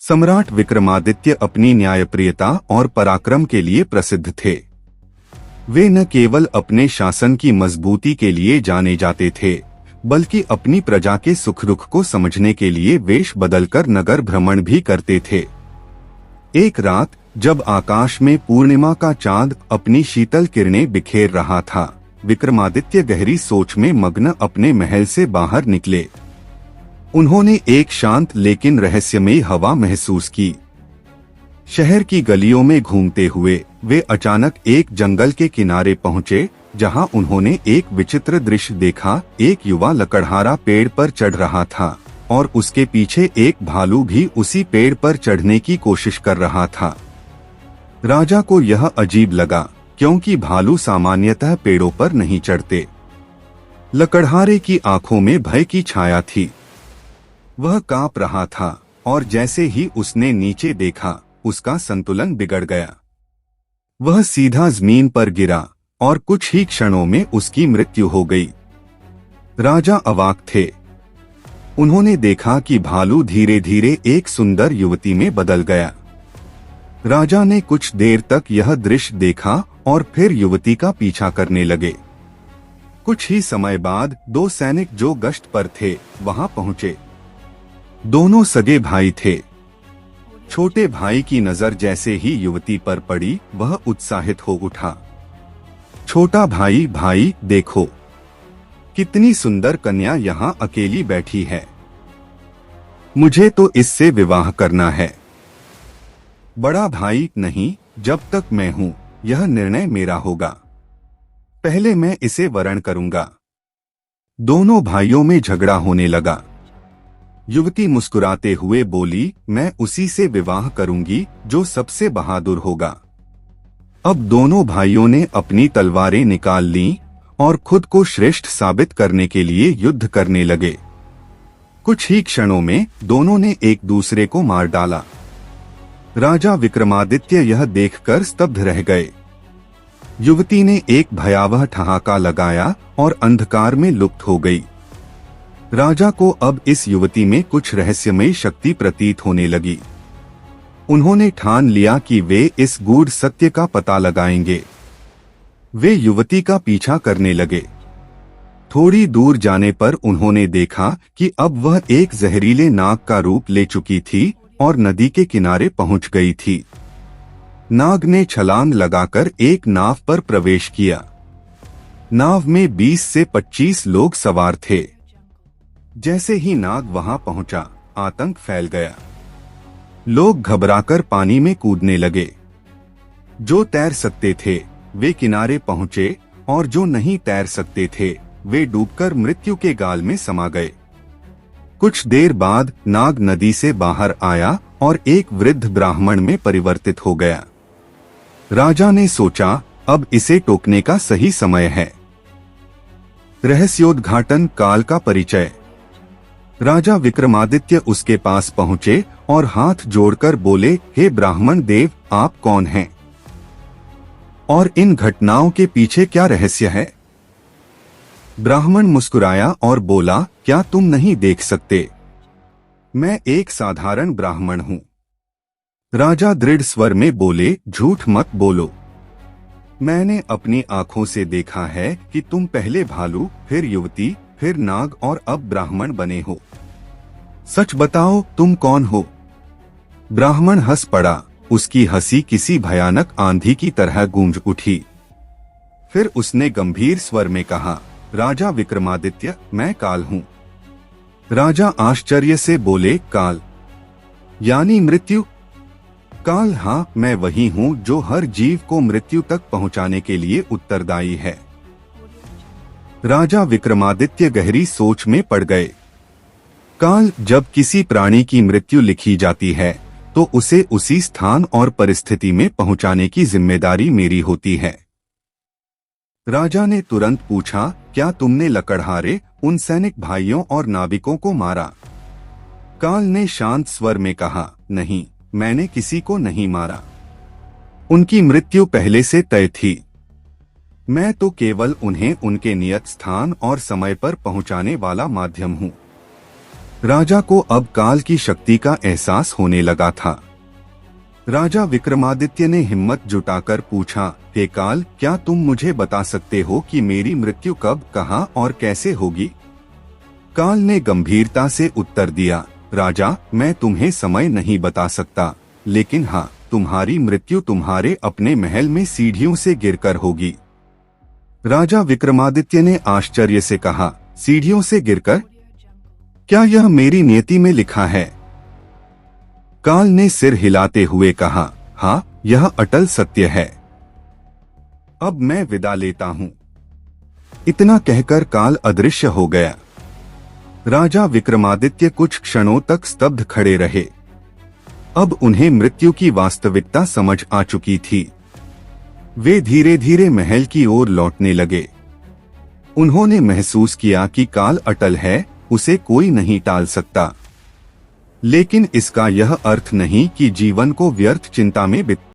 सम्राट विक्रमादित्य अपनी न्यायप्रियता और पराक्रम के लिए प्रसिद्ध थे। वे न केवल अपने शासन की मजबूती के लिए जाने जाते थे, बल्कि अपनी प्रजा के सुख दुख को समझने के लिए वेश बदलकर नगर भ्रमण भी करते थे। एक रात जब आकाश में पूर्णिमा का चांद अपनी शीतल किरणें बिखेर रहा था, विक्रमादित्य गहरी सोच में मग्न अपने महल से बाहर निकले। उन्होंने एक शांत लेकिन रहस्यमयी हवा महसूस की। शहर की गलियों में घूमते हुए वे अचानक एक जंगल के किनारे पहुंचे, जहां उन्होंने एक विचित्र दृश्य देखा। एक युवा लकड़हारा पेड़ पर चढ़ रहा था और उसके पीछे एक भालू भी उसी पेड़ पर चढ़ने की कोशिश कर रहा था। राजा को यह अजीब लगा, क्योंकि भालू सामान्यतः पेड़ों पर नहीं चढ़ते। लकड़हारे की आंखों में भय की छाया थी। वह कांप रहा था और जैसे ही उसने नीचे देखा, उसका संतुलन बिगड़ गया। वह सीधा जमीन पर गिरा और कुछ ही क्षणों में उसकी मृत्यु हो गई। राजा अवाक थे। उन्होंने देखा कि भालू धीरे धीरे एक सुंदर युवती में बदल गया। राजा ने कुछ देर तक यह दृश्य देखा और फिर युवती का पीछा करने लगे। कुछ ही समय बाद दो सैनिक जो गश्त पर थे वहां पहुंचे। दोनों सगे भाई थे। छोटे भाई की नजर जैसे ही युवती पर पड़ी, वह उत्साहित हो उठा। छोटा भाई, भाई देखो, कितनी सुंदर कन्या यहाँ अकेली बैठी है। मुझे तो इससे विवाह करना है। बड़ा भाई, नहीं, जब तक मैं हूँ यह निर्णय मेरा होगा। पहले मैं इसे वरण करूंगा। दोनों भाइयों में झगड़ा होने लगा। युवती मुस्कुराते हुए बोली, मैं उसी से विवाह करूंगी जो सबसे बहादुर होगा। अब दोनों भाइयों ने अपनी तलवारें निकाल लीं और खुद को श्रेष्ठ साबित करने के लिए युद्ध करने लगे। कुछ ही क्षणों में दोनों ने एक दूसरे को मार डाला। राजा विक्रमादित्य यह देखकर स्तब्ध रह गए। युवती ने एक भयावह ठहाका लगाया और अंधकार में लुप्त हो गई। राजा को अब इस युवती में कुछ रहस्यमयी शक्ति प्रतीत होने लगी। उन्होंने ठान लिया कि वे इस गूढ़ सत्य का पता लगाएंगे। वे युवती का पीछा करने लगे। थोड़ी दूर जाने पर उन्होंने देखा कि अब वह एक जहरीले नाग का रूप ले चुकी थी और नदी के किनारे पहुंच गई थी। नाग ने छलांग लगाकर एक नाव पर प्रवेश किया। नाव में 20 से 25 लोग सवार थे। जैसे ही नाग वहां पहुंचा, आतंक फैल गया। लोग घबराकर पानी में कूदने लगे। जो तैर सकते थे वे किनारे पहुंचे और जो नहीं तैर सकते थे वे डूबकर मृत्यु के गाल में समा गए। कुछ देर बाद नाग नदी से बाहर आया और एक वृद्ध ब्राह्मण में परिवर्तित हो गया। राजा ने सोचा, अब इसे टोकने का सही समय है। रहस्योद्घाटन काल का परिचय। राजा विक्रमादित्य उसके पास पहुंचे और हाथ जोड़कर बोले, हे ब्राह्मण देव, आप कौन हैं? और इन घटनाओं के पीछे क्या रहस्य है? ब्राह्मण मुस्कुराया और बोला, क्या तुम नहीं देख सकते? मैं एक साधारण ब्राह्मण हूं। राजा दृढ़ स्वर में बोले, झूठ मत बोलो। मैंने अपनी आंखों से देखा है कि तुम पहले भालू, फिर युवती, फिर नाग और अब ब्राह्मण बने हो। सच बताओ, तुम कौन हो? ब्राह्मण हंस पड़ा। उसकी हंसी किसी भयानक आंधी की तरह गूंज उठी। फिर उसने गंभीर स्वर में कहा, राजा विक्रमादित्य, मैं काल हूं। राजा आश्चर्य से बोले, काल यानी मृत्यु? काल, हाँ, मैं वही हूं जो हर जीव को मृत्यु तक पहुंचाने के लिए उत्तरदायी है। राजा विक्रमादित्य गहरी सोच में पड़ गए। काल, जब किसी प्राणी की मृत्यु लिखी जाती है तो उसे उसी स्थान और परिस्थिति में पहुंचाने की जिम्मेदारी मेरी होती है। राजा ने तुरंत पूछा, क्या तुमने लकड़हारे उन सैनिक भाइयों और नाविकों को मारा? काल ने शांत स्वर में कहा, नहीं, मैंने किसी को नहीं मारा। उनकी मृत्यु पहले से तय थी। मैं तो केवल उन्हें उनके नियत स्थान और समय पर पहुंचाने वाला माध्यम हूं। राजा को अब काल की शक्ति का एहसास होने लगा था। राजा विक्रमादित्य ने हिम्मत जुटाकर पूछा, हे काल, क्या तुम मुझे बता सकते हो कि मेरी मृत्यु कब, कहाँ और कैसे होगी? काल ने गंभीरता से उत्तर दिया, राजा, मैं तुम्हें समय नहीं बता सकता, लेकिन हाँ, तुम्हारी मृत्यु तुम्हारे अपने महल में सीढ़ियों से गिरकर होगी। राजा विक्रमादित्य ने आश्चर्य से कहा, सीढ़ियों से गिरकर? क्या यह मेरी नियति में लिखा है? काल ने सिर हिलाते हुए कहा, हाँ, यह अटल सत्य है। अब मैं विदा लेता हूँ। इतना कहकर काल अदृश्य हो गया। राजा विक्रमादित्य कुछ क्षणों तक स्तब्ध खड़े रहे। अब उन्हें मृत्यु की वास्तविकता समझ आ चुकी थी। वे धीरे धीरे महल की ओर लौटने लगे। उन्होंने महसूस किया कि काल अटल है, उसे कोई नहीं टाल सकता। लेकिन इसका यह अर्थ नहीं कि जीवन को व्यर्थ चिंता में बिता